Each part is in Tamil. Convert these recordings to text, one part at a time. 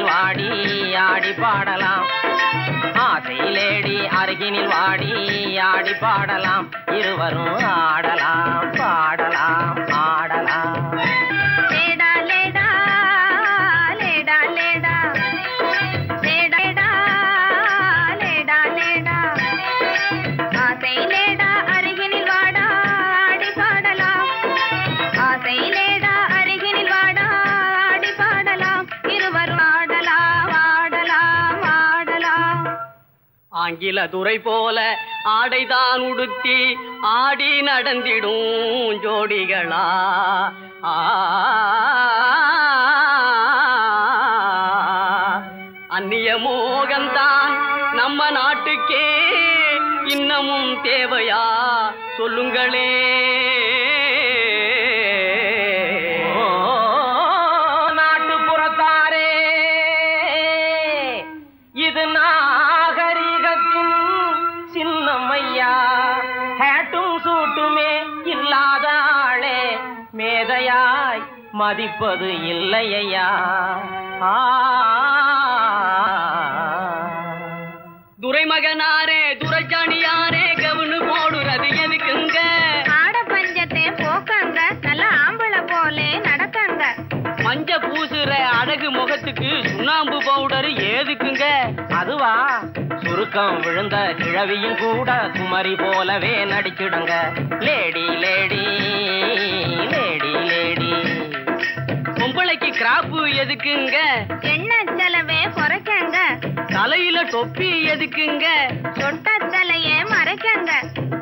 அருகினில் வாடி ஆடி பாடலாம். ஆசை லேடி அருகினில் வாடி ஆடி பாடலாம். இருவரும் ஆடலாம் பாடலாம் ஆடலாம். லேடா லேடா லேடா லேடா லேடா லேடா லேடா ஆசை லேடா அருகினில் வாடா ஆடி பாடலாம். ஆசை லேடா அருகினில் வாடா ஆடி பாடலாம். இருவரும் ஆடலாம் ஆடலாம் ஆடலாம். ஆங்கில துறை போல ஆடைதான் உடுத்தி ஆடி நடந்திடும் ஜோடிகளா அந்நிய மோகம்தான் நம்ம நாட்டுக்கே இன்னமும் தேவையா சொல்லுங்களே. நாட்டுப்புறத்தாரே, இது நாகரிகத்தின் சின்னம்மையா. ஹேட்டும் சூட்டுமே இல்லாத ஆளே மேதையாய் மதிப்பது இல்லையா. துரைமகனாரே துரைச்சாணியாரே கவுனு போடுறது எதுக்குங்க? ஆட பஞ்சத்தை போக்கங்க, நல்ல ஆம்பளை போலே நடக்கங்க. மஞ்ச பூசுற அழகு முகத்துக்கு சுண்ணாம்பு பவுடர் ஏதுக்குங்க? அதுவா, சுருக்கம் விழுந்த கிழவியும் கூட குமரி போலவே நடிச்சிடுங்க. Lady lady lady lady. பொம்பளைக்கு கிராப்பு எதுக்குங்க? எண்ணெய் செலவே குறைக்கங்க. தலையில தொப்பி எதுக்குங்க? சொட்ட தலையே மறைக்கங்க.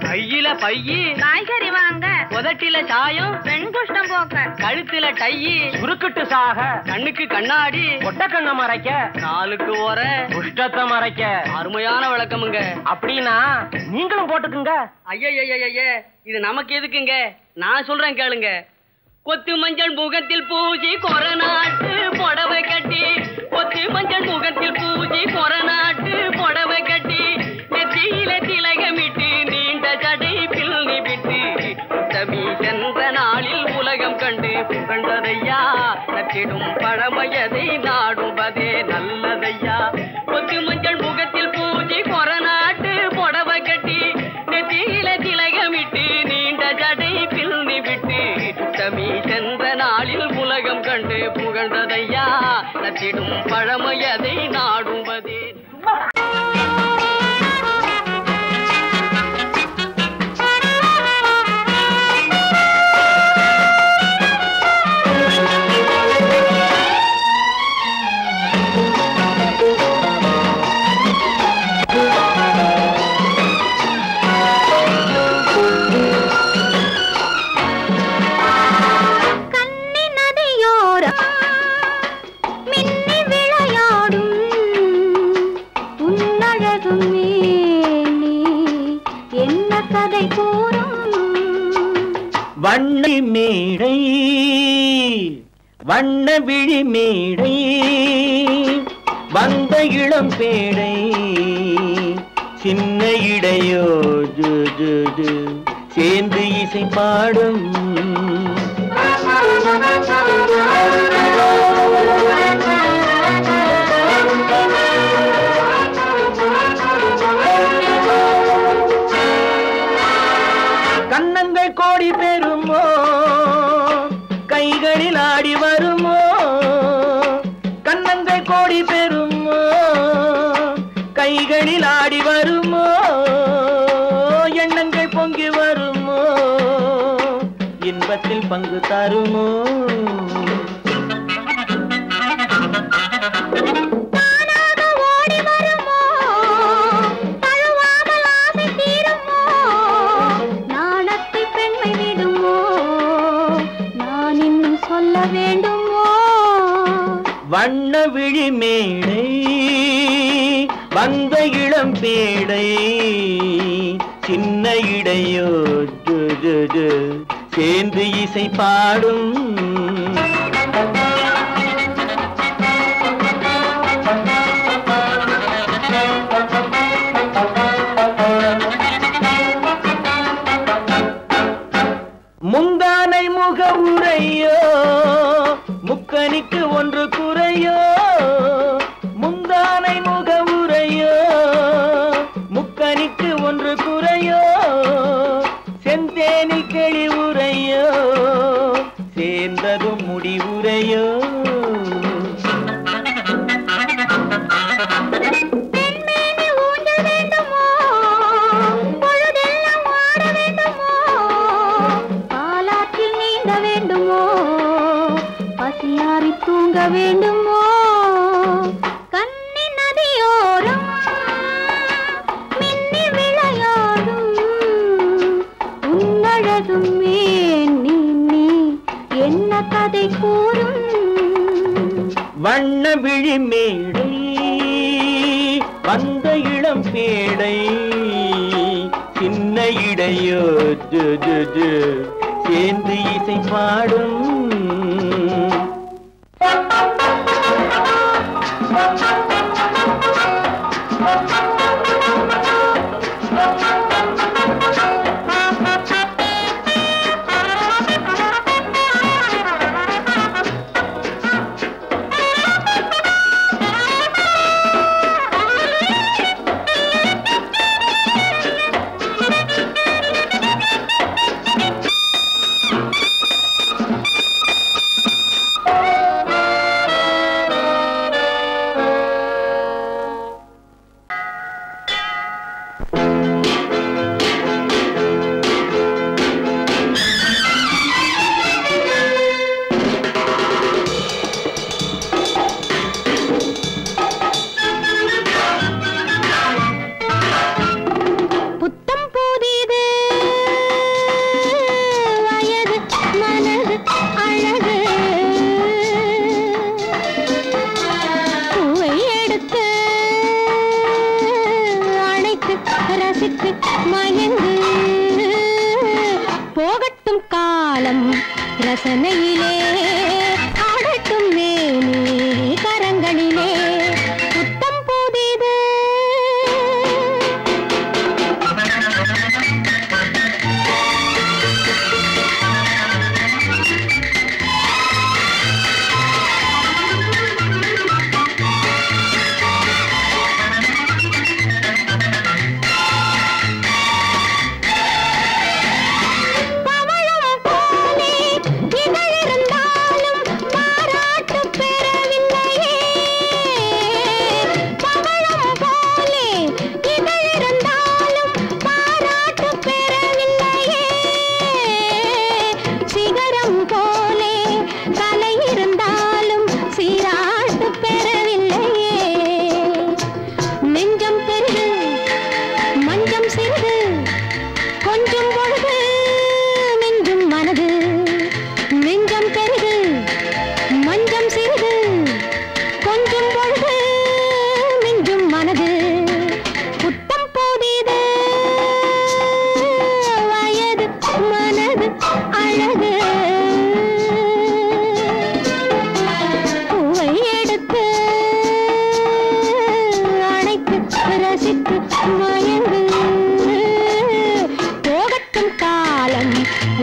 கையில பையி காய்கறி வாங்க. உதட்டில சாயம் பெண் குஷ்டம் போக்க. கழுத்துல டையி சுருக்கிட்டு சாக. கண்ணுக்கு கண்ணாடி ஒட்ட கண்ணை மறைக்க. நாளுக்கு ஒர குஷ்டத்தை மறைக்க. அருமையான விளக்கமுங்க. அப்படின்னா நீங்களும் போட்டுக்குங்க. ஐய இது நமக்கு எதுக்குங்க? நான் சொல்றேன் கேளுங்க. கொத்து மஞ்சள் முகத்தில் பூஜி கொரநாட்டு புடவை கட்டி. கொத்து மஞ்சள் முகத்தில் பூஜி கொரநாட்டு புடவை கட்டி. நெத்தியில திலகமிட்டு நீண்ட ஜடை பில்லி விட்டு உத்தமி சென்ற நாளில் உலகம் கண்டு புகழ்ந்ததையா. நற்றிடும் பழமையதை நாடுவதே நல்லதையா. கொத்து மஞ்சள் முகத்தில் பூஜி கொரநாட்டு புடவை கட்டி. நெத்தியில திலகமிட்டு நீண்ட ஜடை பில்லி விட்டு உத்தமி சென்ற நாளில் உலகம் கண்டு புகழ்ந்ததையா. நற்றிடும் பழமையதை நாடுவதே. வண்ண மேடை வண்ண விழி மேடை வந்த இளம் பேடை சின்ன இடையோ சேர்ந்து இசை பாடும். கண்ணங்கள் கோடி பெறுமோ, கைகளில் ஆடி வருமோ. கண்ணங்கள் கோடி பெறுமோ, கைகளில் ஆடி வருமோ. எண்ணங்கள் பொங்கி வருமோ, இன்பத்தில் பங்கு தருமோ. வண்ண விழி மேடை வந்த இளம் பேடை சின்ன இடையோ சேர்ந்து இசை பாடும். முந்தானை முக உரையோ, முக்கனிக்கு ஒன்று குறையோ. மேடை வந்த இளம் பேடை சின்ன இடையோ சேர்ந்து இசை பாடும் ரசனையிலே ஆடட்டும் மேனி கரங்களிலே புத்தம் புதிது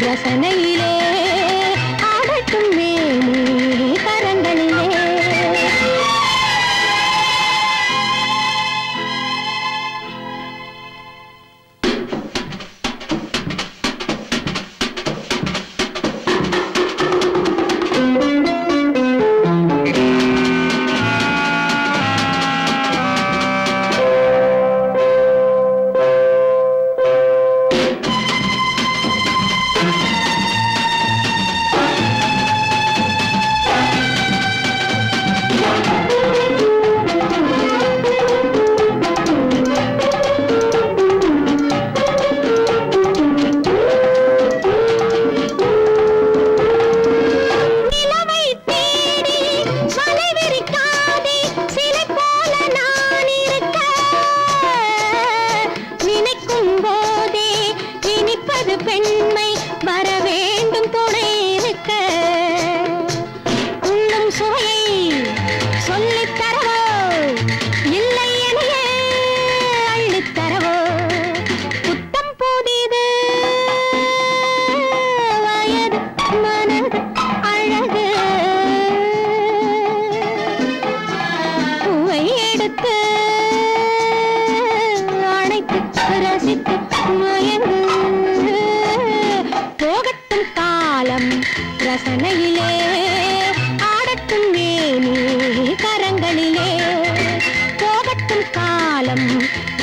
ரசனையிலே ஆடட்டும் மேனி கரங்களிலே பெண்மை வர வேண்டும் துணை இருக்க உண்ணும் சுவையை சொல்லித் தரவோ இல்லை எனையே அள்ளித் தரவோ புத்தம் புதிது வயது மனது அழகு பூவை எடுத்து அணைத்து ரசித்து மயங்கு போகட்டும் காலம் ரசனையிலே ஆடட்டும் மேனி கரங்களிலே போகட்டும் காலம்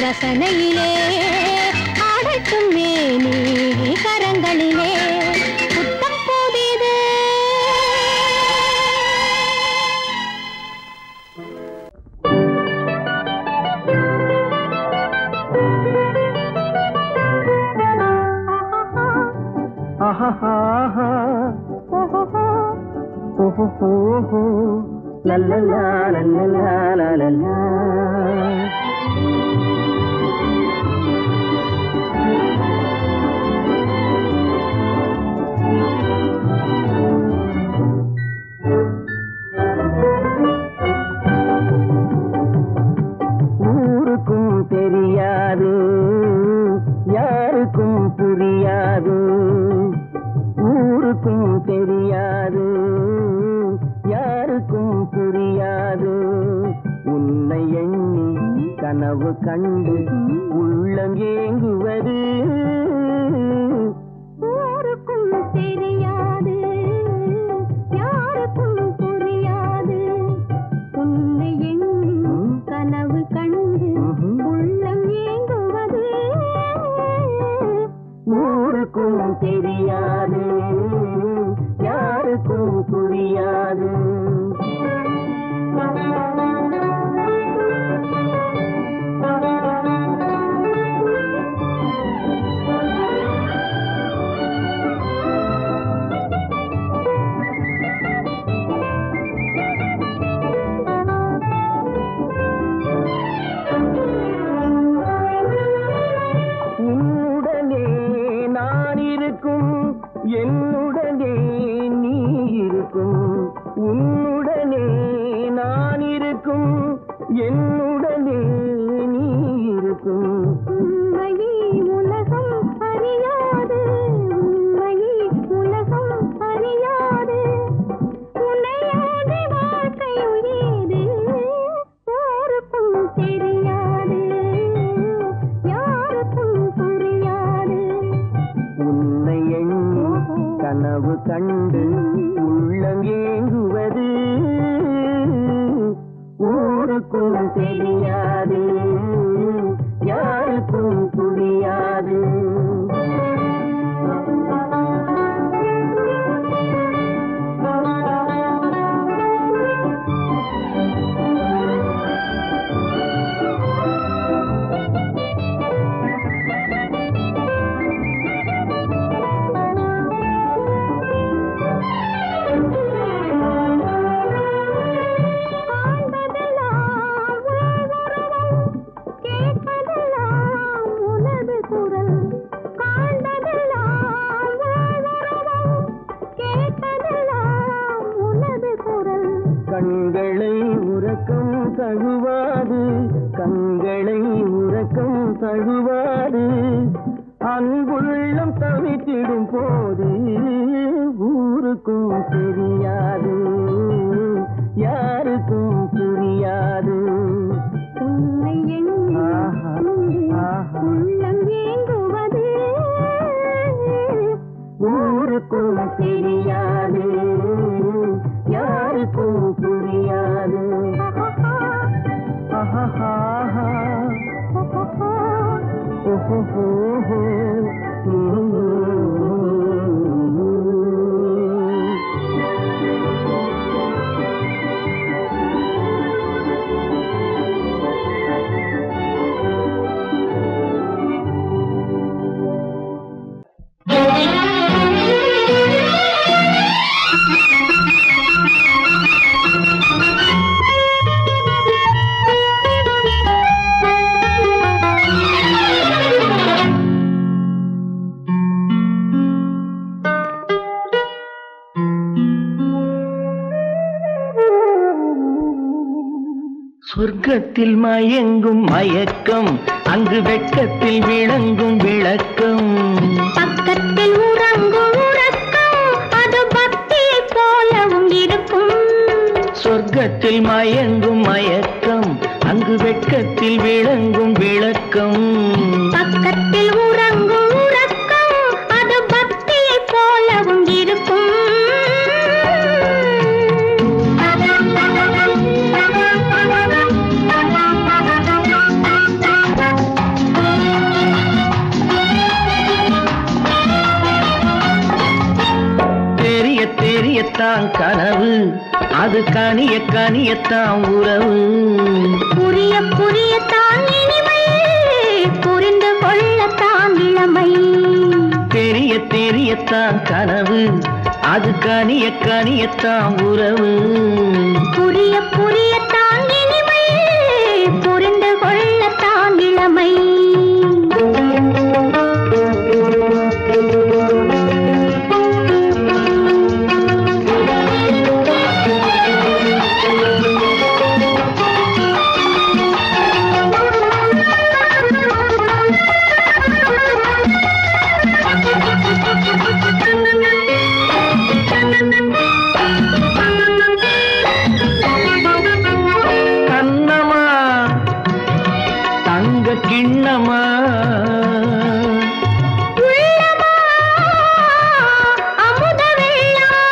ரசனையிலே ஆடட்டும் மேனி கரங்களிலே புத்தம் புதிது லல்லலா லல்லலா லல்லலா. ஊருக்கும் தெரியாது, யாருக்கும் புரியாது. ஊருக்கும் தெரியாது, யாருக்கும் புரியாது. உன்னை எண்ணி கனவு கண்டு உள்ளம் ஏங்குவது. ஊருக்கும் தெரியாது, யாருக்கும் புரியாது. உன்னை எண்ணி கனவு கண்டு உள்ளம் ஏங்குவது. ஊருக்கும் தெரியாது, யாருக்கும் புரியாது. உன்னுடனே நான் இருக்கும், என்னுடனே நீ இருக்கும். உன்னுடனே நான் இருக்கும், என்னுடனே நீ இருக்கும். உண்மையே உலகம் அறியாது, உண்மையே உலகம் அறியாது. உன்னையோடு வாழ்க்கையும் ஏது. ஊருக்கும் தெரியாது, யாருக்கும் புரியாது. உன்னை எண்ணி கனவு கண்டு உள்ளம் ஏங்குவது. ஊருக்கும் தெரியாது, யாருக்கும் புரியாது. கண்களை உறக்கம் தழுவாது, கண்களை உறக்கம் தழுவாது. அன்புள்ளம் தவித்திடும் போது ஊருக்கும் தெரியாது, யாருக்கும் புரியாது. உன்னை எண்ணி உள்ளம் ஏங்குவது. ஊருக்கும் தெரியாது, யாருக்கும் புரியாது. சொர்க்கத்தில் மயங்கும் மயக்கம், அங்கு வெட்கத்தில் விளங்கும் விளக்கம். பக்கத்தில் உறங்கும் உறக்கம், அது பக்தியை போலவும் இருக்கும். சொர்க்கத்தில் மயங்கும் மயக்கம், அங்கு வெட்கத்தில் விளங்கும் விளக்கம். பக்கத்தில் உறங்கும் உறக்கம், அது பக்தியை போலவும் இருக்கும். தெரியத்தான் கனவு, அது கனிய கனியத்தான் உறவு. புரிய புரியத்தான் இனிமை, புரிந்து கொள்ளத்தான் இளமை. தெரியத்தான் கனவு, அது கனிய கனியத்தான் உறவு. புரிய புரியத்தான் இனிமை, புரிந்து கொள்ளத்தான் இளமை. கிண்ணமா அமுத வெள்ளமா,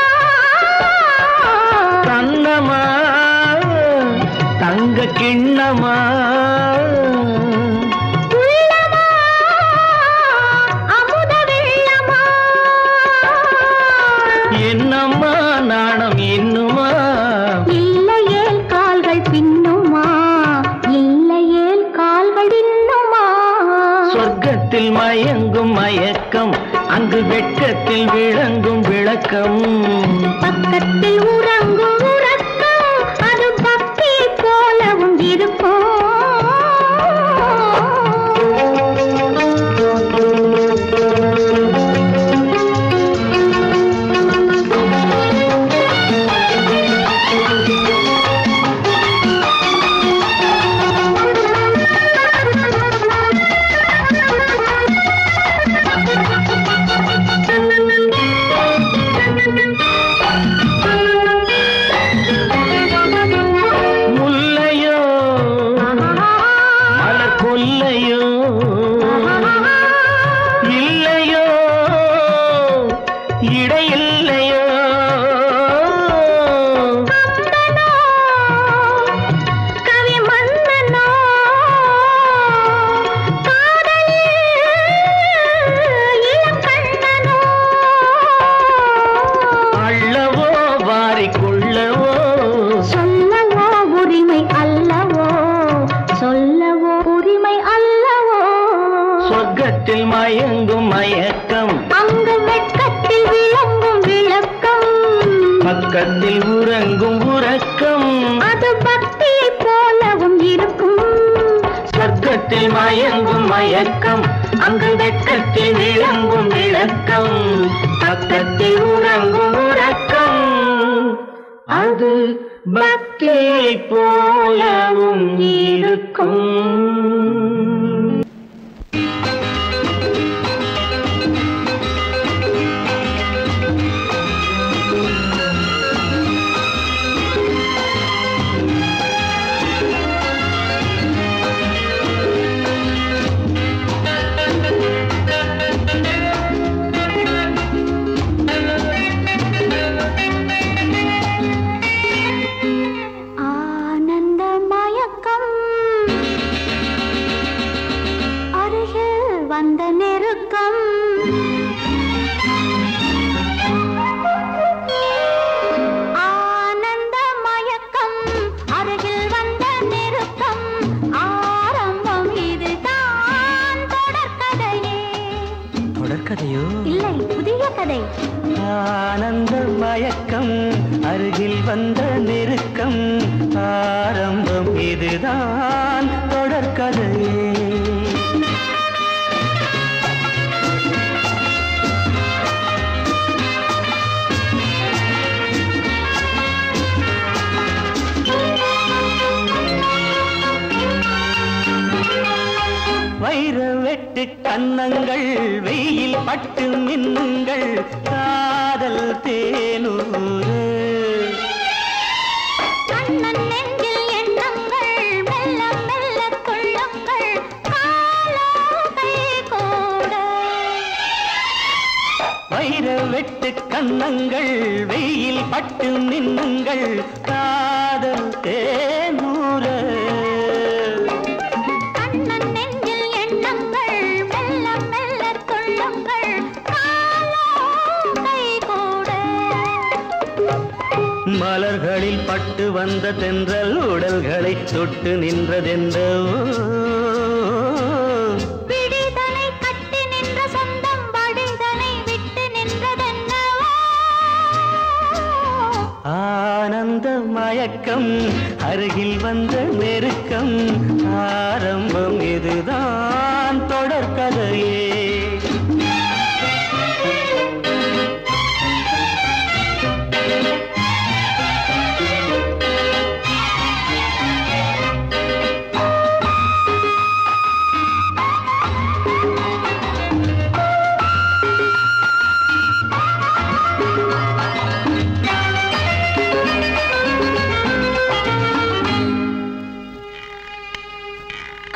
கண்ணமா தங்க கிண்ணமா அமுத வெள்ளமா. என்னம்மா நாணம் இன்னுமா? இல்லையேல் கால்கள் பின்னுமா, இல்லையேல் கால்கள் இன்னுமா. சொர்க்கத்தில் மயங்கும் மயக்கம், அங்கு வெட்கத்தில் விளங்கும் விளக்கம். பக்கத்தில் உறங்கும் உறக்கம், அது பக்தி போலவும் இருக்கும். முல்லையோ மலர் கொல்லையோ, இல்லையோ இடையில்லையோ. கவி மன்னனோ காதலில் இளம் கண்ணனோ, அள்ளவோ வாரிக்கொள்ளவோ, சொல்லவோ உரிமை அல்லவோ, சொல்லவோ உரிமை அல்லவோ. சொர்க்கத்தில் மயங்கும் மயக்கம், அங்கு வெட்கத்தில் விளங்கும் விளக்கம். பக்கத்தில் உறங்கும் உறக்கம். அது பக்தியை போலவும் இருக்கும். சொர்க்கத்தில் மயங்கும் மயக்கம், அங்கு வெட்கத்தில் விளங்கும் விளக்கம். பக்கத்தில் உறங்கும் உறக்கம். அது பக்தியை போலவும் இருக்கும். ஆனந்த மயக்கம், அருகில் வந்த நெருக்கம். ஆனந்த மயக்கம், அருகில் வந்த நெருக்கம். ஆரம்பம் இதுதான் தொடர்கதையே. தொடர்கதையோ? இல்லை, புதிய கதை. ஆனந்த மயக்கம், அருகில் வந்த நெருக்கம். ஆரம்பம் இதுதான் தொடர்கதையே. வைர வெட்டு கன்னங்கள், வெயில் பட்டு மின்னுங்கள், காதல் தேனூறு. கண்ணன் நெஞ்சில் எண்ணங்கள், மெல்ல மெல்ல கொள்ளுங்கள், காலம் கை கூட. வைர வெட்டு கன்னங்கள், வெயில் பட்டு மின்னுங்கள், காதல் தேனூறு. கண்ணன் நெஞ்சில் எண்ணங்கள், மெல்ல மெல்ல கொள்ளுங்கள், காலம் கை கூட. மலர்களில் பட்டு வந்த தென்றல் உடல்களை தொட்டு நின்றதென்றோ. விடிதலை கட்டி நின்ற சொந்தம் வடிதலை விட்டு நின்றதென்னவோ. அருகில் வந்த நெருக்கம் ஆரம்பம் இதுதான் தொடர்கதையே.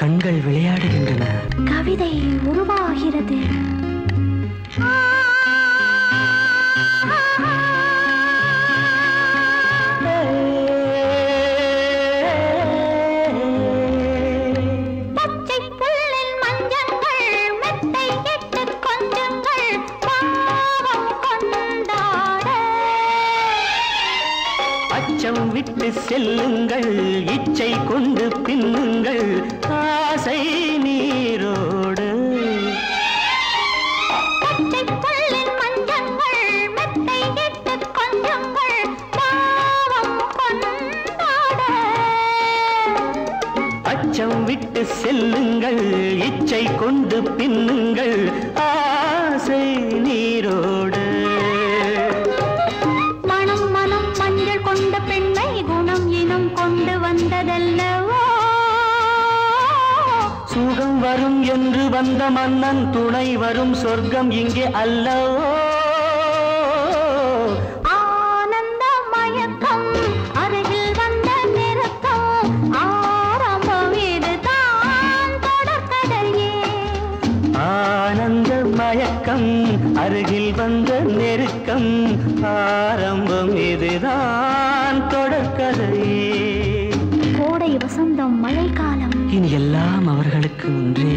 கண்கள் விளையாடுகின்றன, கவிதை உருவாகிறது. பச்சை புல்லில் மஞ்சங்கள் மெத்தை இட்டு கொஞ்சங்கள் பாவம் கொண்டாட. அச்சம் விட்டு செல்லுங்கள், இச்சை கொண்டு பின்னுங்கள், ஆசை நீரோடு. பச்சை புல்லின் மஞ்சங்கள் மெத்தை இட்டு கொஞ்சங்கள் பாவம் கொண்டாட. அச்சம் விட்டு செல்லுங்கள், இச்சை கொண்டு பின்னுங்கள், ஆசை நீரோடு. மனம் மனம் மஞ்சள் கொண்ட பெண்ணை குணம் இனம் கொண்டு வந்ததல்லவோ. சுகம் வரும் என்று வந்த மன்னன் துணை வரும் சொர்க்கம் இங்கே அல்லவோ. ஆனந்த மயக்கம் அருகில் வந்த நெருக்கம் ஆரம்பம் இதுதான் தொடர்கதையே. ஆனந்த மயக்கம் அருகில் வந்த நெருக்கம் ஆரம்பம் இதுதான் தொடர்கதையே. கோடை வசந்தம் மழைக்காலம் இனி எல்லாம் அவர்களுக்கு ஒன்றே.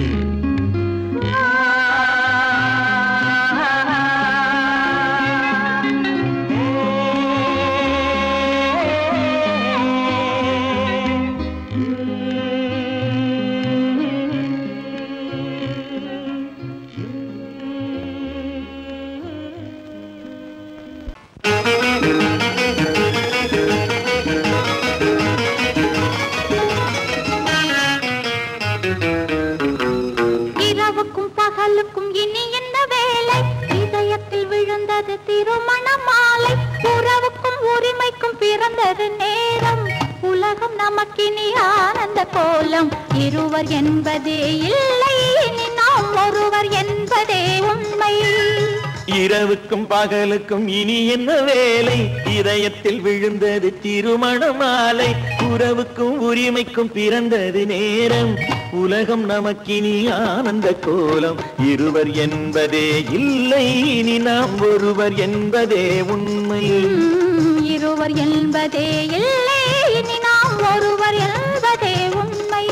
இரவுக்கும் பகலுக்கும் இனி என்ன வேலை? இதயத்தில் விழுந்தது திருமண மாலை. உறவுக்கும் உரிமைக்கும் பிறந்தது நேரம். உலகம் நமக்கினி ஆனந்த கோலம். இருவர் என்பதே இல்லை, இனி நாம் ஒருவர் என்பதே உண்மை. இரவுக்கும் பகலுக்கும் இனி என்ன வேலை? இதயத்தில் விழுந்தது திருமண மாலை. உறவுக்கும் உரிமைக்கும் பிறந்தது நேரம். உலகம் நமக்கினி ஆனந்த கோலம். இருவர் என்பதே இல்லை, இனி நாம் ஒருவர் என்பதே உண்மை. இருவர் என்பதே இல்லை, இனி நாம் ஒருவர் என்பதே உண்மை.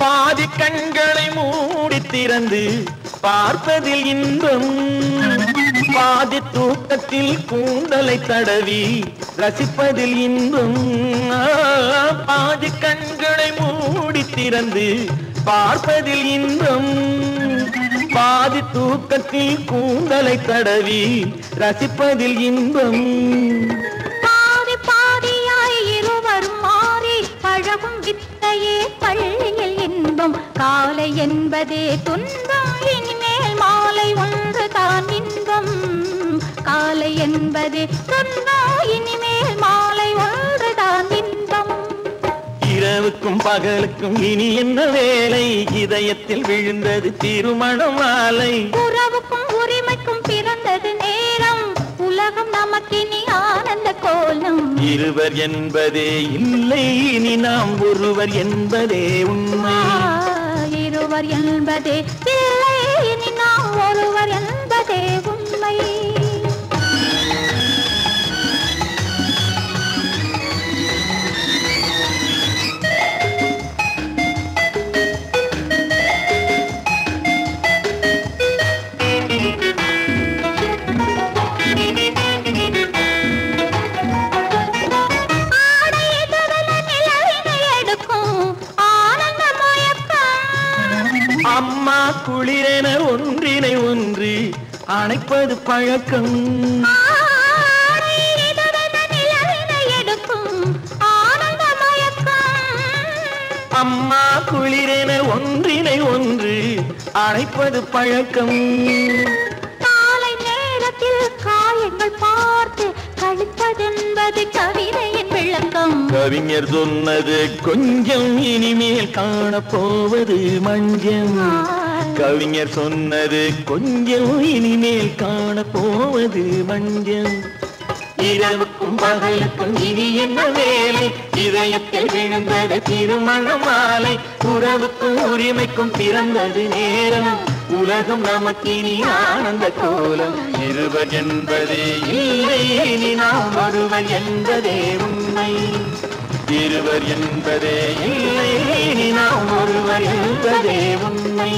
பாதி கண்களை மூடி திறந்து பார்ப்பதில் இன்பம். பாதி தூக்கத்தில் கூந்தலை தடவி ரசிப்பதில் இன்பம். பாதி கண்களை மூடி திறந்து பார்ப்பதில் இன்பம். பாதி தூக்கத்தில் கூந்தலை தடவி ரசிப்பதில் இன்பம். பாதி பாதியாய் இருவர் மாறி பழகும் வித்தையே பள்ளியில் இன்பம். காலை என்பதே துன்பம், இனிமேல் மாலை ஒன்று தான் இன்பம். காலை என்பதே துன்பம், இனிமேல் மாலை ஒன்று தான் இன்பம். இரவுக்கும் பகலுக்கும் இனி என்ன வேலை? இதயத்தில் விழுந்தது திருமண மாலை. உறவுக்கும் உரிமைக்கும் பிறந்தது நேரம். உலகம் நமக்கினி ஆனந்த கோலம். இருவர் என்பதே இல்லை, இனி நாம் ஒருவர் என்பதே உண்மை. இருவர் என்பதே இல்லை, இனி நாம் ஒருவர் என்பதே உண்மை. ஆடையை அம்மா குளிரென ஒன்றினை ஒன்று அணைப்பது பழக்கம். அம்மா குளிரென ஒன்றினை ஒன்று அணைப்பது பழக்கம். காலை நேரத்தில் காயங்கள் பார்த்து கழிப்பதென்பது கவிதையின் விளக்கம். கவிஞர் சொன்னது கொஞ்சம் இனிமேல் காணப்போவது மஞ்சம். கவிஞர் சொன்னது கொஞ்சம் இனிமேல் காணப்போவது மஞ்சம். இரவுக்கும் பகலுக்கும் இனி என்ன வேலை? இதயத்தில் விழுந்தது திருமண மாலை. உறவுக்கும் உரிமைக்கும் பிறந்தது நேரம். உலகம் நமக்கினி ஆனந்த கோலம். இருவர் என்பதே இல்லை, இனி நாம் ஒருவர் என்பதே உண்மை. இருவர் என்பதே இல்லை, இனி நாம் ஒருவர் என்பதே உண்மை.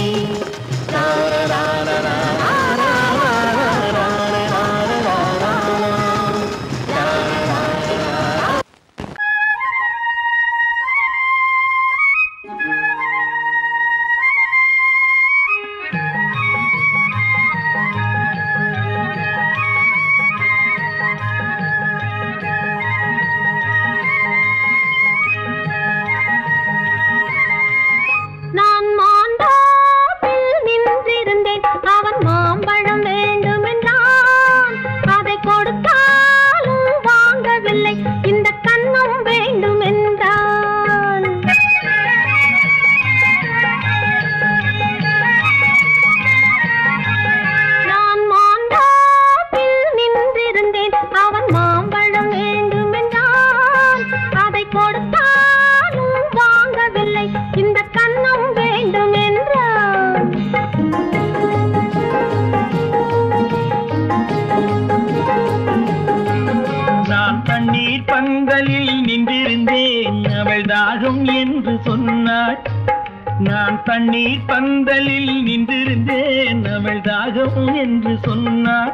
நான் தண்ணீர் பந்தலில் நின்றிருந்தேன், அவள் தாகம் என்று சொன்னாள்.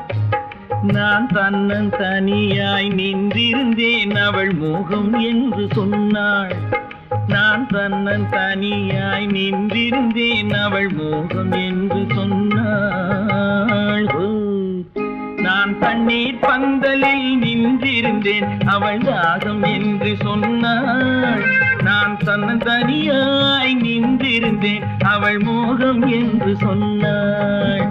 நான் தன்னன் தனியாய் நின்றிருந்தேன், அவள் மோகம் என்று சொன்னாள். நான் தன்னன் தனியாய் நின்றிருந்தேன், அவள் மோகம் என்று சொன்னாள். நான் தண்ணீர் பந்தலில் நின்றிருந்தேன், அவள் தாகம் என்று சொன்னாள். நான் தன்னன் தனியாய் நின்றிருந்தேன், அவள் மோகம் என்று சொன்னாள்.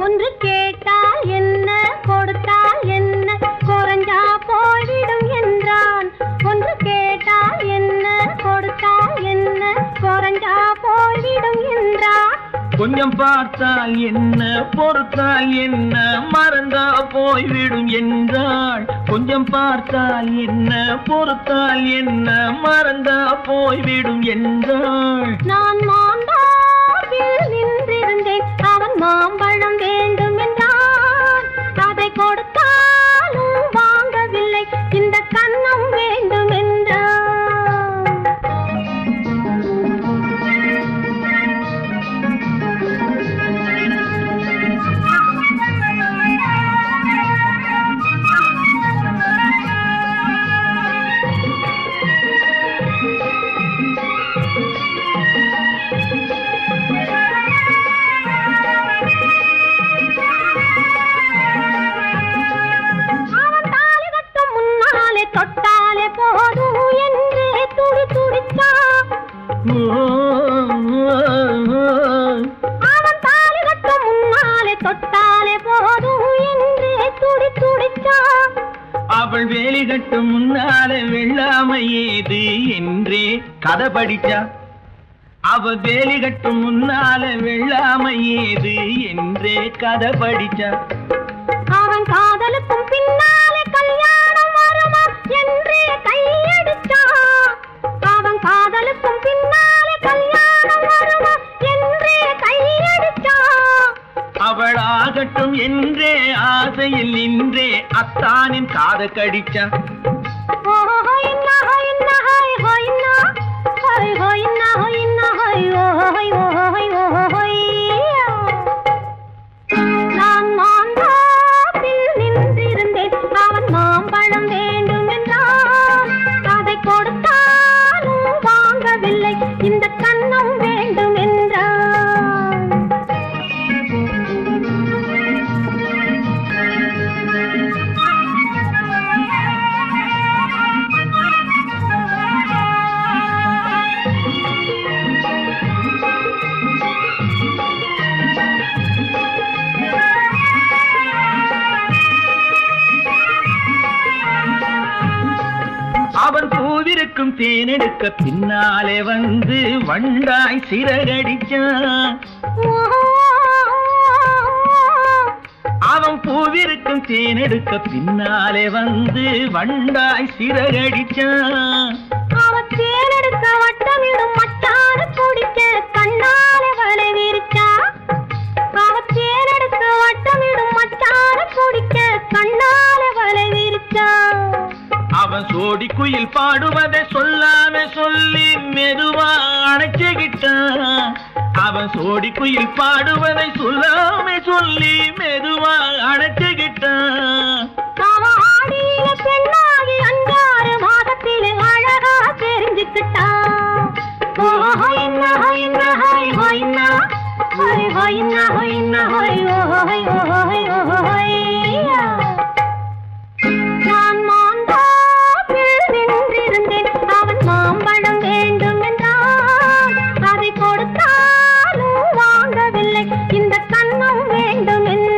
ஒன்று கேட்டால் என்ன, கொடுத்தால் என்ன, குறைஞ்சா போய்விடும் என்றான். ஒன்று கேட்டால் என்ன, கொடுத்தால் என்ன, குறைஞ்சா போய்விடும் என்றான். கொஞ்சம் பார்த்தால் என்ன, பொறுத்தால் என்ன, மறந்தா போய்விடும் என்றாள். கொஞ்சம் பார்த்தால் என்ன, பொறுத்தால் என்ன, மறந்தா போய்விடும் என்றாள். நான் மாந்தாவில் நின்றிருந்தேன், அவன் மாம்பழம் வேண்டும் என்றான். அதை கொடுத்தாலும் வாங்கவில்லை, இந்த கன்னம் வேண்டும் என்றான். தொட்டாலே போதும் என்றே துடி துடித்தான். அவன் தாலி கட்டும் முன்னாலே தொட்டாலே போதும் என்றே துடி துடித்தான். அவள் வேலி கட்டும் முன்னாலே வெள்ளாமை ஏது என்றே கதை படிச்சா. அவள் வேலி கட்டும் முன்னாலே வெள்ளாமை ஏது என்றே கதை படிச்சா. அவன் காதலுக்கும் பின்னாலே கல்யாணம் வருமா என்றே கையடிச்சான். அவன் காதலுக்கும் பின்னாலே கல்யாணம் வருமா என்றே கையடிச்சான். அவள் ஆகட்டும் என்றே ஆசையில் நின்றே அத்தானின் காத கடிச்சா. பூவிருக்கும் தேனெடுக்க பின்னாலே வந்து வண்டாய் சிறகடிச்சான். அவன் பூவிருக்கும் தேனெடுக்க பின்னாலே வந்து வண்டாய் சிறகடிச்சான். அவன் தேனெடுக்க வட்டமிடும் மட்டான குடிக்க கண்ணாலே வலை விரிச்சா. அவன் தேனெடுக்க வட்டமிடும் மட்டான குடிக்க கண்ணாலே வலை விரிச்சா. அவன் சோடி குயில் பாடுவதை சொல்லாம சொல்லி மெதுவா அணைச்சுக்கிட்டான். அவன் சோடி குயில் பாடுவதை சொல்லாம சொல்லி மெதுவா அணைச்சுக்கிட்டான். அவன் ஆடிய பெண்ணாகி 5-6 மாதத்திலே அழகா தெரிஞ்சுக்கிட்டான். நான் மாந்தாப்பில் நின்றிருந்தேன். அவன் மாம்பழம் வேண்டும் என்றான். அதை கொடுத்தாலும் வாங்கவில்லை. இந்த கண்ணம் வேண்டும் என்றான்.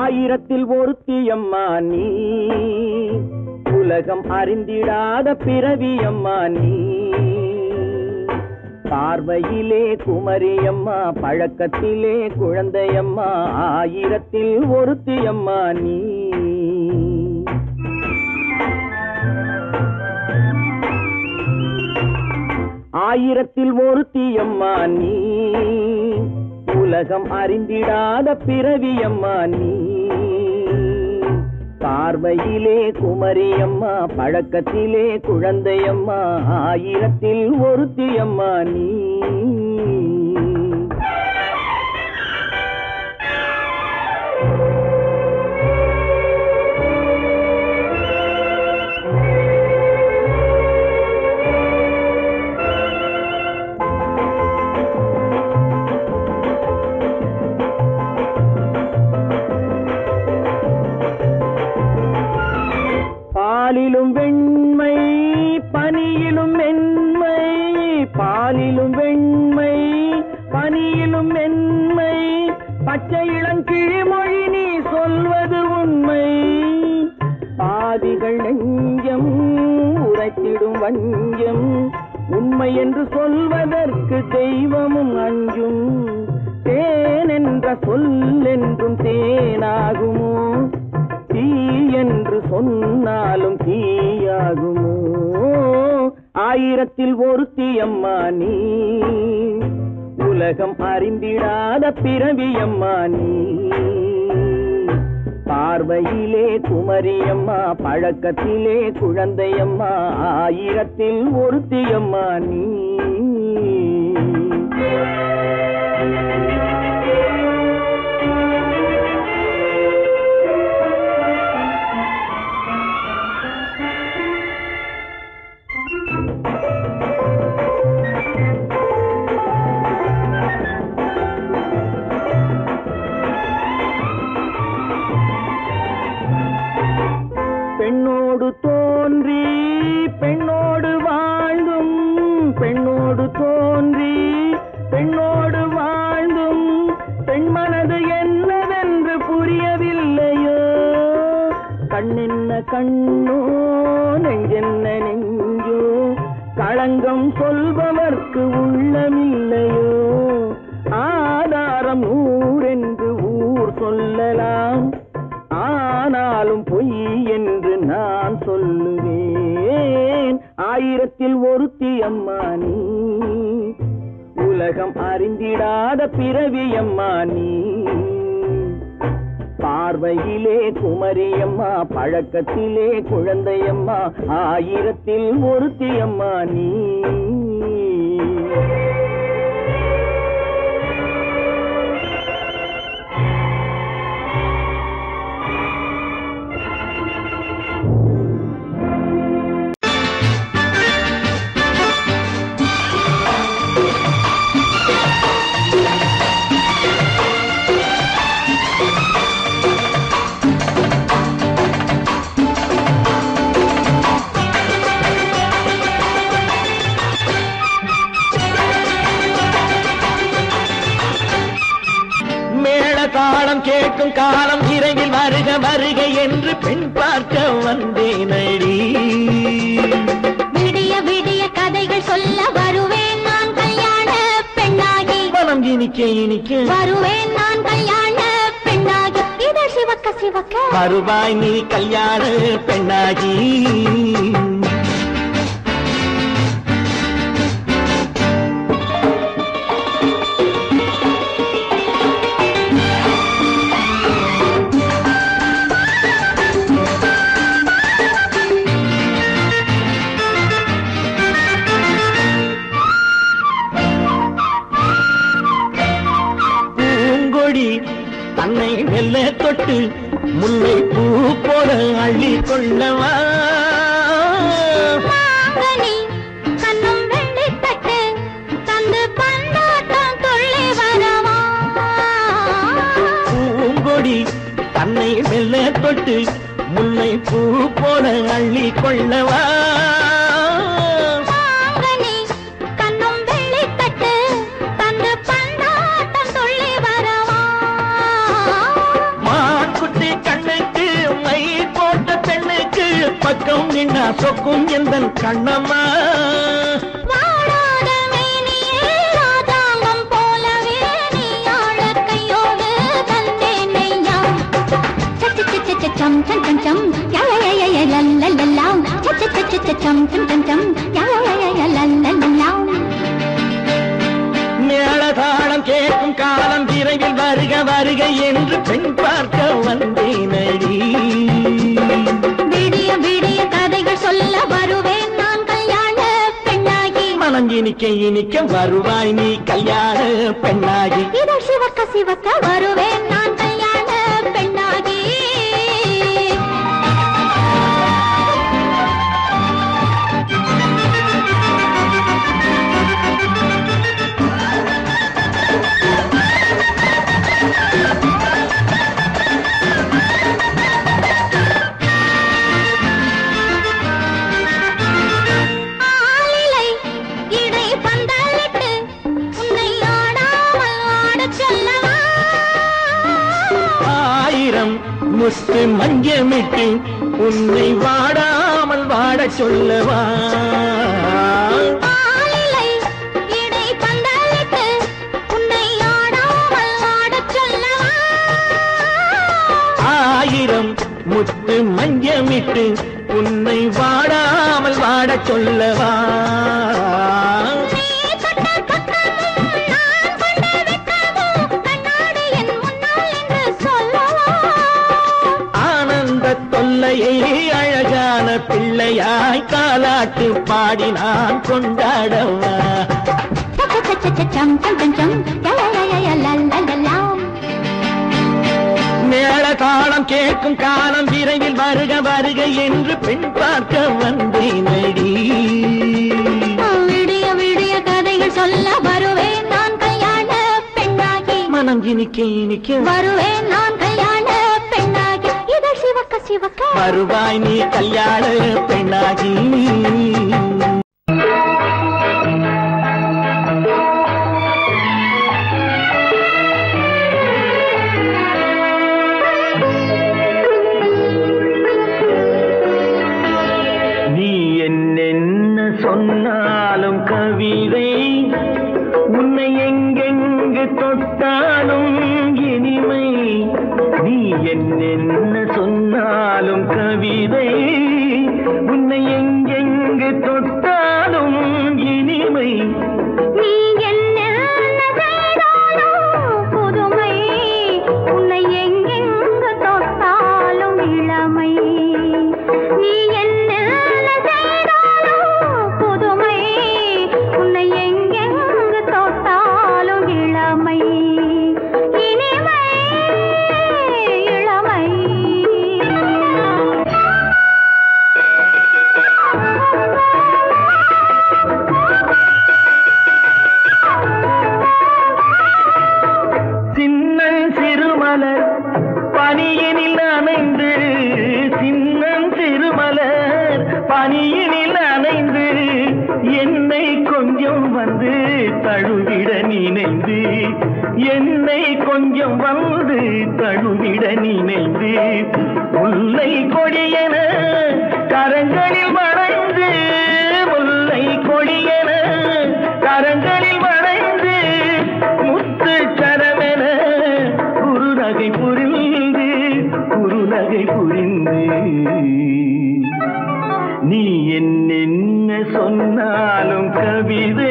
ஆயிரத்தில் ஒருத்தியம்மா நீ, உலகம் அறிந்திடாத பிறவியம்மா நீ. பார்வையிலே குமரியம்மா, பழக்கத்திலே குழந்தையம்மா. ஆயிரத்தில் ஒருத்தியம்மா நீ. ஆயிரத்தில் ஒருத்தியம்மா நீ, உலகம் அறிந்திடாத பிறவியம்மா நீ. பார்வையிலே குமரியம்மா, பழக்கத்திலே குழந்தையம்மா. ஆயிரத்தில் ஒருத்தியம்மா நீ. பாலிலும் வெண்மை, பனியிலும் மென்மை. பாலிலும் வெண்மை, பனியிலும் மென்மை. பச்சை இளங்கிழிமொழி நீ சொல்வது உண்மை. பாதிகள் நெஞ்சம் உரைத்திடும் வஞ்சம். உண்மை என்று சொல்வதற்கு தெய்வமும் அஞ்சும். தேன் என்ற சொல் என்றும் தேனாகுமோ? தீ என்று சொன்னாலும் தீயாகுமோ? ஆயிரத்தில் ஒருத்தியம்மா நீ, உலகம் அறிந்திடாத பிறவியம்மா நீ. பார்வையிலே குமரியம்மா, பழக்கத்திலே குழந்தையம்மா. ஆயிரத்தில் ஒருத்தியம்மா நீ. பெண்ணோடு தோன்றி பெண்ணோடு வாழ்ந்தும், பெண்ணோடு தோன்றி பெண்ணோடு வாழ்ந்தும், பெண்மனது என்னவென்று புரியவில்லையோ? கண்ணென்ன கண்ணோ, நெஞ்சென்ன நெஞ்சோ? களங்கம் சொல்பவர்க்கு உள்ளமில்லையோ? ஆதாரம் 100 என்று ஊர் சொல்லலாம். ஆனாலும் பொய் என்று நான் சொல்லுவேன். ஆயிரத்தில் ஒருத்தியம்மா நீ, உலகம் அறிந்திடாத பிறவியம்மா நீ. பார்வையிலே குமரியம்மா, பழக்கத்திலே குழந்தையம்மா. ஆயிரத்தில் ஒருத்தியம்மா நீ. கேட்கும் காலம் விரைவில் வருக வருக என்று பெண் பார்க்க வந்தேனடி. விடிய விடிய கதைகள் சொல்ல வருவேன் நான் கல்யாண பெண்ணாகி. மனம் இனிக்க இனிக்க வருவேன் நான் கல்யாண பெண்ணாகி. இதழ் சிவக்க சிவக்க வருவாய் நீ கல்யாண பெண்ணாகி. தன்னை வெல்ல தொட்டு முல்லை பூ போல அள்ளி கொள்ளவா. கண்ணும் வெள்ளி தட்டு தந்து பந்தாட்டம் துள்ளி வரவா. பூங்கொடி தன்னை வெல்ல தொட்டு முல்லை பூ போல அள்ளி கொள்ளவா. பக்கம் நின்னா சொக்கும் எந்தன் கண்ணம்மா. வாழாத மேனியே ராஜாங்கம் போலவே நீ ஆழ கையோடு தந்தேனையா. சச்ச சச்ச சம் சம் சம் சம் யய லல்லல்லாம். சச்ச சச்ச சம் சம் சம் சம் யய லல்லல்லாம். மேளதாளம் கேட்கும் காலம் விரைவில் வருக வருக என்று பெண் பார்க்க வந்தேனடி. விடிய விடிய கதைகள் சொல்ல வருவேன் நான் கல்யாண பெண்ணாகி. மனம் இனிக்க இனிக்க வருவாய் நீ கல்யாண பெண்ணாகி. இதழ் சிவக்க சிவக்க வருவேன் நான் கல்யாண பெண்ணாகி. முத்து மஞ்சமிட்டு உன்னை வாடாமல் வாட சொல்லவா. ஆயிரம் முத்து மஞ்சமிட்டு உன்னை வாடாமல் வாட சொல்லவா. தொல்லையை அழகான பிள்ளையாய் காலாட்டு பாடி நான் கொண்டாடவா. மேள தாளம் கேட்கும் காலம் விரைவில் வருக வருக என்று பெண் பார்க்க வந்தேனடி. விடிய விடிய கதைகள் சொல்ல வருவேன் நான் கல்யாண பெண்ணாகி. மனம் இனிக்க இனிக்க வருவேன் நான் கல்யாண பெண்ணாகி. இதழ் சிவக்க சிவக்க வருவாய் நீ கல்யாண பெண்ணாகி. நீ என்னென்ன சொன்னாலும் கவிதை உன்னை எங்கெங்கு தொட்டாலும் இனிமை. நீ என்னென்ன சொன்னாலும் கவிதை உன்னை எங்கெங்கு தொட்டாலும் இனிமை. நீ என்ன புதுமை உன்னை எங்கெங்கு தொட்டாலும் இளமை. நீ என்ன புதுமை உன்னை எங்கெங்கு தொட்டாலும் இளமை. இனிமை இளமை. கொஞ்சம் வந்து தழுவிட நினைந்து என்னை கொஞ்சம் வந்து தழுவிட நினைந்து முல்லை கொடியன கரங்களில் வளைந்து முல்லை கொடியன கரங்களில் வளைந்து முத்து சரமென குறுநகை புரிந்து நீ என்ன சொன்னாலும் கவிதை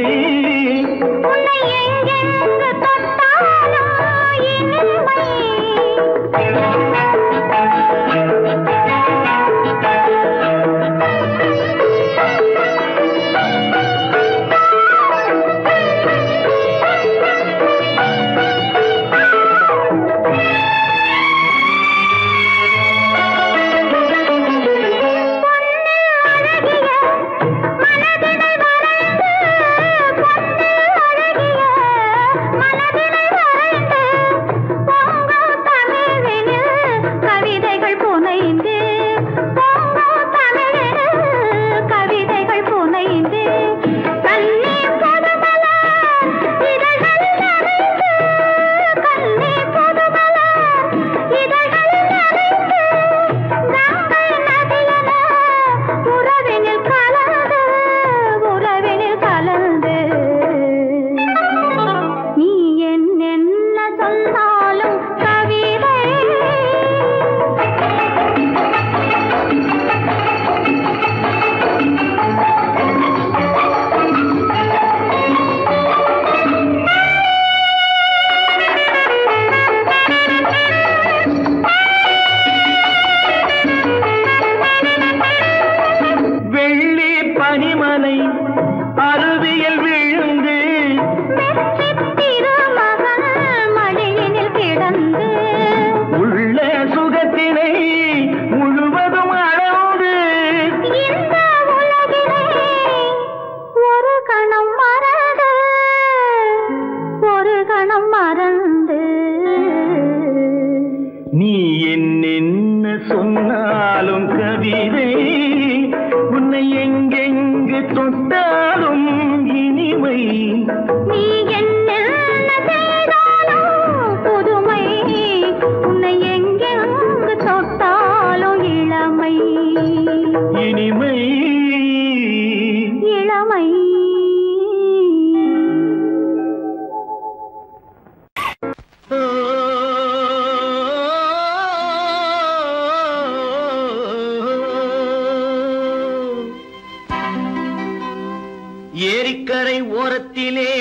ஏரிக்கரை ஓரத்திலே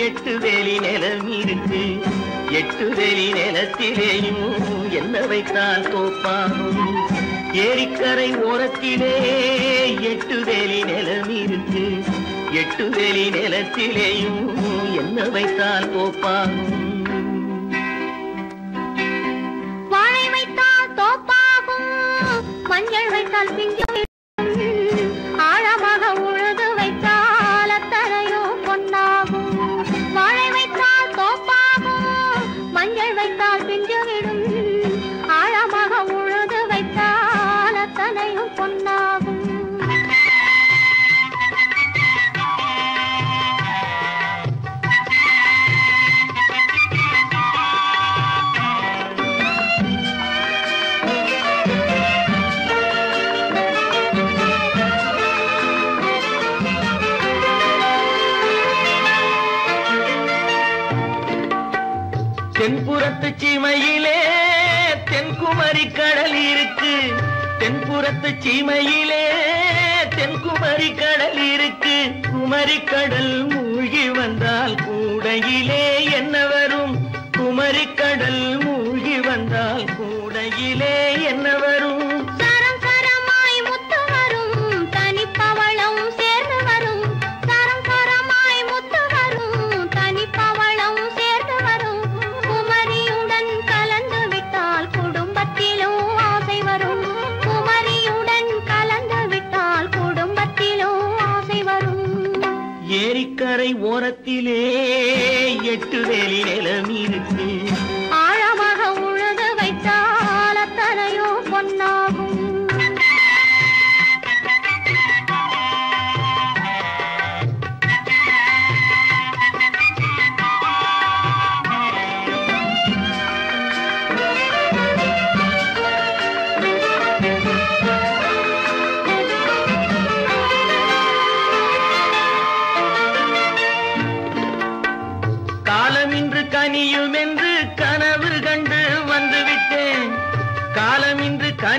8 வேலி நிலம் இருக்கு. 8 வேலி நிலத்திலேயும் என்ன வைத்தால் தோப்பாகும். ஏரிக்கரை ஓரத்திலே 8 வேலி நிலம் இருக்கு. 8 வேலி நிலத்திலேயும் என்ன வைத்தால் தோப்பாகும். வாழை வைத்தால் தோப்பாகும், மஞ்சள் வைத்தால் பிஞ்சு, ஆழமாக உழுது வைத்தால் அத்தனையோ பொன்னாகும். வாழை வைத்தால் தோப்பாகும், மஞ்சள் வைத்தால் பிஞ்சு விடும், ஆழமாக உழுது வைத்தால் அத்தனையோ பொன்னாகும். தென்புறத்து சீமையிலே தென்குமரி கடல் இருக்கு. தென்புறத்து சீமையிலே தென்குமரி கடல் இருக்கு. குமரி கடல் மூழ்கி வந்தால் கூடையிலே என்ன வரும்? குமரி கடல் மூழ்கி வந்தால் கூடையிலே என்ன வரும்? சரம் சரமாய் முத்து வரும், தனிப்பவளம் சேர்ந்து வரும். சரம் சரமாய் முத்து வரும், தனிப்பவளம் சேர்ந்து வரும். குமரியுடன் கலந்து விட்டால் குடும்பத்திலும் ஆசை வரும். குமரியுடன் கலந்து விட்டால் குடும்பத்திலும் ஆசை வரும். ஏரிக்கரை ஓரத்திலே 8 வேலி நிலம் இருக்கு. ஆழமாக உழுது வைத்தால் அத்தனையோ பொன்னாகும்.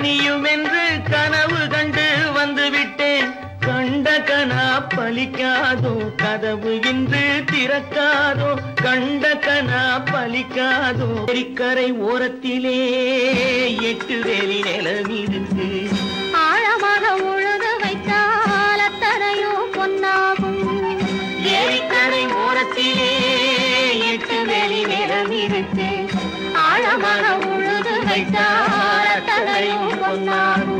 நீயும் என்று கனவு கண்டு வந்து விட்டேன். கண்ட கனா பலிக்காதோ கதவு இன்று திறக்காதோ, கண்ட கனா பலிக்காதோ. கரை ஓரத்திலே 8 வேலி நிலமிருக்கு. ஆழமாக உழுது வைத்தால் அத்தனையோ பொன்னாகும். ஏரிக்கரை ஓரத்திலே 8 வேலி நிலமிருக்கு. ஆழமாக உழுது வைத்தால் அத்தனையோ பொன்னாகும்.